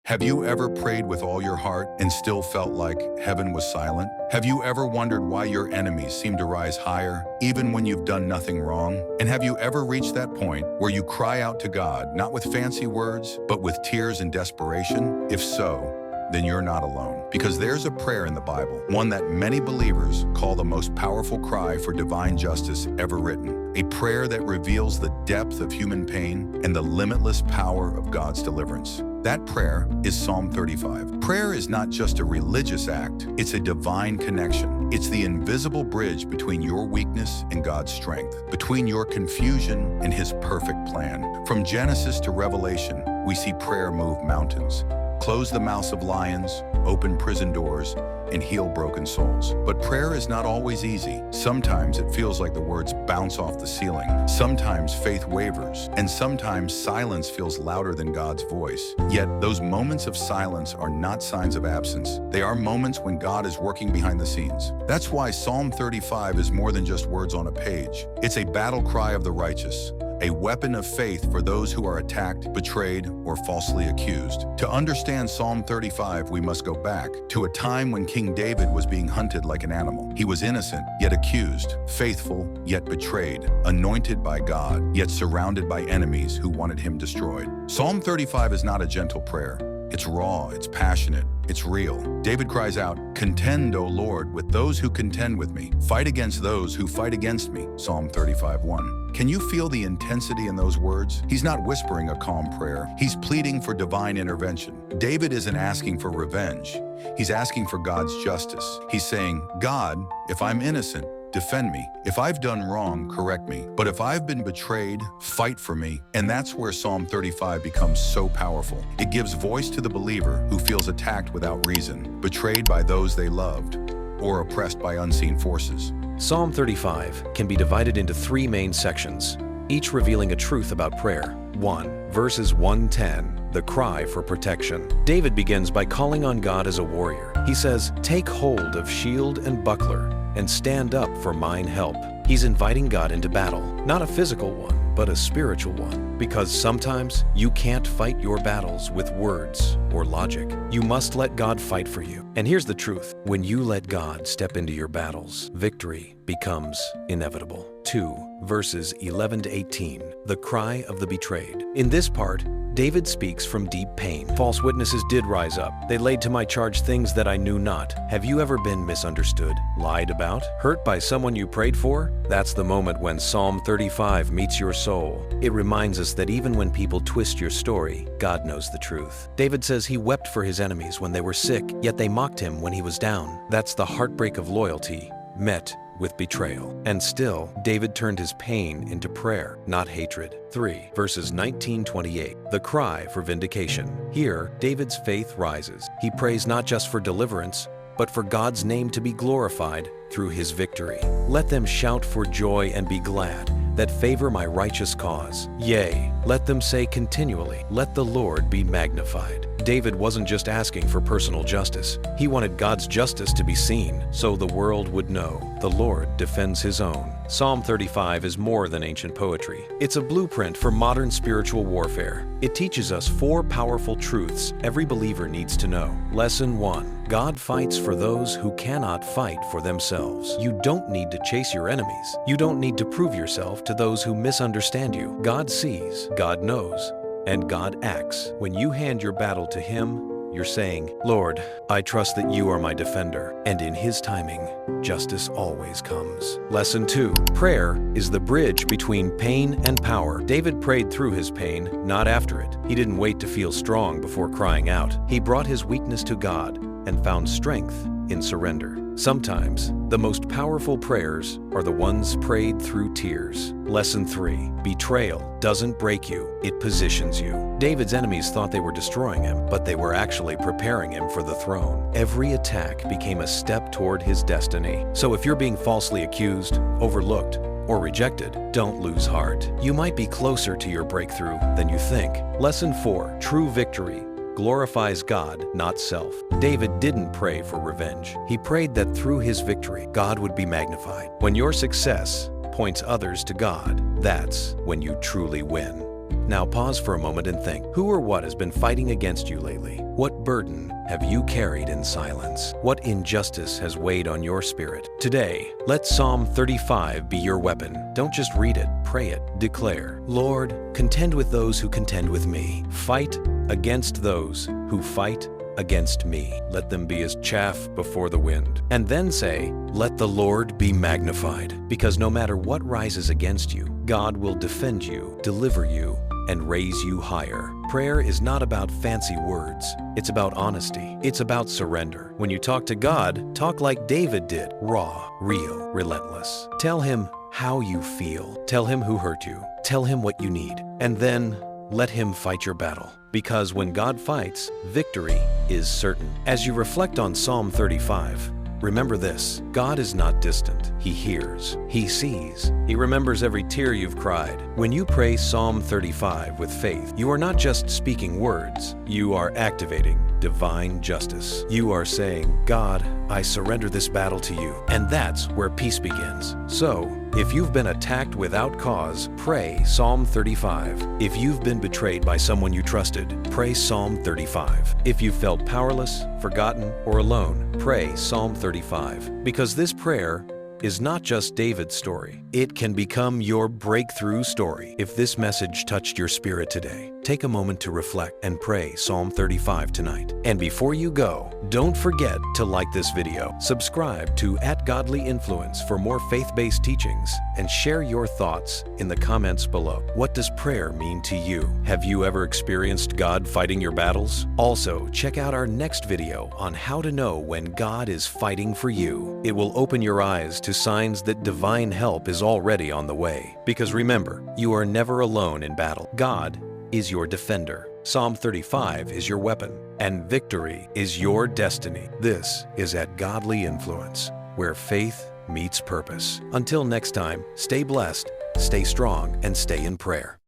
Have you ever prayed with all your heart and still felt like heaven was silent? Have you ever wondered why your enemies seem to rise higher, even when you've done nothing wrong? And have you ever reached that point where you cry out to God, not with fancy words, but with tears and desperation? If so, then you're not alone. Because there's a prayer in the Bible, one that many believers call the most powerful cry for divine justice ever written. A prayer that reveals the depth of human pain and the limitless power of God's deliverance. That prayer is Psalm 35. Prayer is not just a religious act, it's a divine connection. It's the invisible bridge between your weakness and God's strength, between your confusion and His perfect plan. From Genesis to Revelation, we see prayer move mountains, close the mouths of lions, open prison doors, and heal broken souls. But prayer is not always easy. Sometimes it feels like the words bounce off the ceiling. Sometimes faith wavers, and sometimes silence feels louder than God's voice. Yet those moments of silence are not signs of absence. They are moments when God is working behind the scenes. That's why Psalm 35 is more than just words on a page. It's a battle cry of the righteous, a weapon of faith for those who are attacked, betrayed, or falsely accused. To understand Psalm 35, we must go back to a time when King David was being hunted like an animal. He was innocent, yet accused, faithful, yet betrayed, anointed by God, yet surrounded by enemies who wanted him destroyed. Psalm 35 is not a gentle prayer. It's raw, it's passionate, it's real. David cries out, "Contend, O Lord, with those who contend with me. Fight against those who fight against me." Psalm 35:1. Can you feel the intensity in those words? He's not whispering a calm prayer. He's pleading for divine intervention. David isn't asking for revenge. He's asking for God's justice. He's saying, "God, if I'm innocent, defend me. If I've done wrong, correct me. But if I've been betrayed, fight for me." And that's where Psalm 35 becomes so powerful. It gives voice to the believer who feels attacked without reason, betrayed by those they loved, or oppressed by unseen forces. Psalm 35 can be divided into three main sections, each revealing a truth about prayer. 1. Verses 1-10, the cry for protection. David begins by calling on God as a warrior. He says, "Take hold of shield and buckler, and stand up for mine help." He's inviting God into battle, not a physical one, but a spiritual one. Because sometimes you can't fight your battles with words or logic. You must let God fight for you. And here's the truth. When you let God step into your battles, victory becomes inevitable. 2. Verses 11-18, the cry of the betrayed. In this part, David speaks from deep pain. "False witnesses did rise up. They laid to my charge things that I knew not." Have you ever been misunderstood, lied about, hurt by someone you prayed for? That's the moment when Psalm 35 meets your soul. It reminds us that even when people twist your story, God knows the truth. David says he wept for his enemies when they were sick, yet they mocked him when he was down. That's the heartbreak of loyalty, met with betrayal. And still, David turned his pain into prayer, not hatred. 3. Verses 19-28, the cry for vindication. Here, David's faith rises. He prays not just for deliverance, but for God's name to be glorified through his victory. "Let them shout for joy and be glad that favor my righteous cause. Yea, let them say continually, let the Lord be magnified." David wasn't just asking for personal justice. He wanted God's justice to be seen, so the world would know the Lord defends his own. Psalm 35 is more than ancient poetry. It's a blueprint for modern spiritual warfare. It teaches us 4 powerful truths every believer needs to know. Lesson 1. God fights for those who cannot fight for themselves. You don't need to chase your enemies. You don't need to prove yourself to those who misunderstand you. God sees, God knows, and God acts. When you hand your battle to Him, you're saying, "Lord, I trust that you are my defender, and in His timing, justice always comes." Lesson 2. Prayer is the bridge between pain and power. David prayed through his pain, not after it. He didn't wait to feel strong before crying out. He brought his weakness to God and found strength in surrender. Sometimes, the most powerful prayers are the ones prayed through tears. Lesson 3. Betrayal doesn't break you, it positions you. David's enemies thought they were destroying him, but they were actually preparing him for the throne. Every attack became a step toward his destiny. So if you're being falsely accused, overlooked, or rejected, don't lose heart. You might be closer to your breakthrough than you think. Lesson 4. True victory glorifies God, not self. David didn't pray for revenge. He prayed that through his victory, God would be magnified. When your success points others to God, that's when you truly win. Now pause for a moment and think, who or what has been fighting against you lately? What burden have you carried in silence? What injustice has weighed on your spirit? Today, let Psalm 35 be your weapon. Don't just read it, pray it. Declare, Lord, contend with those who contend with me. Fight against those who fight against me. Let them be as chaff before the wind. And then say, let the Lord be magnified, because no matter what rises against you, God will defend you, deliver you, and raise you higher. Prayer is not about fancy words. It's about honesty. It's about surrender. When you talk to God, talk like David did, raw, real, relentless. Tell him how you feel. Tell him who hurt you. Tell him what you need. And then let him fight your battle. Because when God fights, victory is certain. As you reflect on Psalm 35, remember this: God is not distant. He hears. He sees. He remembers every tear you've cried. When you pray Psalm 35 with faith, you are not just speaking words. You are activating divine justice. You are saying, God, I surrender this battle to you. And that's where peace begins. So, if you've been attacked without cause, pray Psalm 35. If you've been betrayed by someone you trusted, pray Psalm 35. If you felt powerless, forgotten, or alone, pray Psalm 35. Because this prayer is not just David's story. It can become your breakthrough story. If this message touched your spirit today, take a moment to reflect and pray Psalm 35 tonight. And before you go, don't forget to like this video, subscribe to @GodlyInfluence for more faith-based teachings, and share your thoughts in the comments below. What does prayer mean to you? Have you ever experienced God fighting your battles? Also, check out our next video on how to know when God is fighting for you. It will open your eyes to signs that divine help is already on the way. Because remember, you are never alone in battle. God is your defender. Psalm 35 is your weapon, and victory is your destiny. This is @Godly Influence, where faith meets purpose. Until next time, stay blessed, stay strong, and stay in prayer.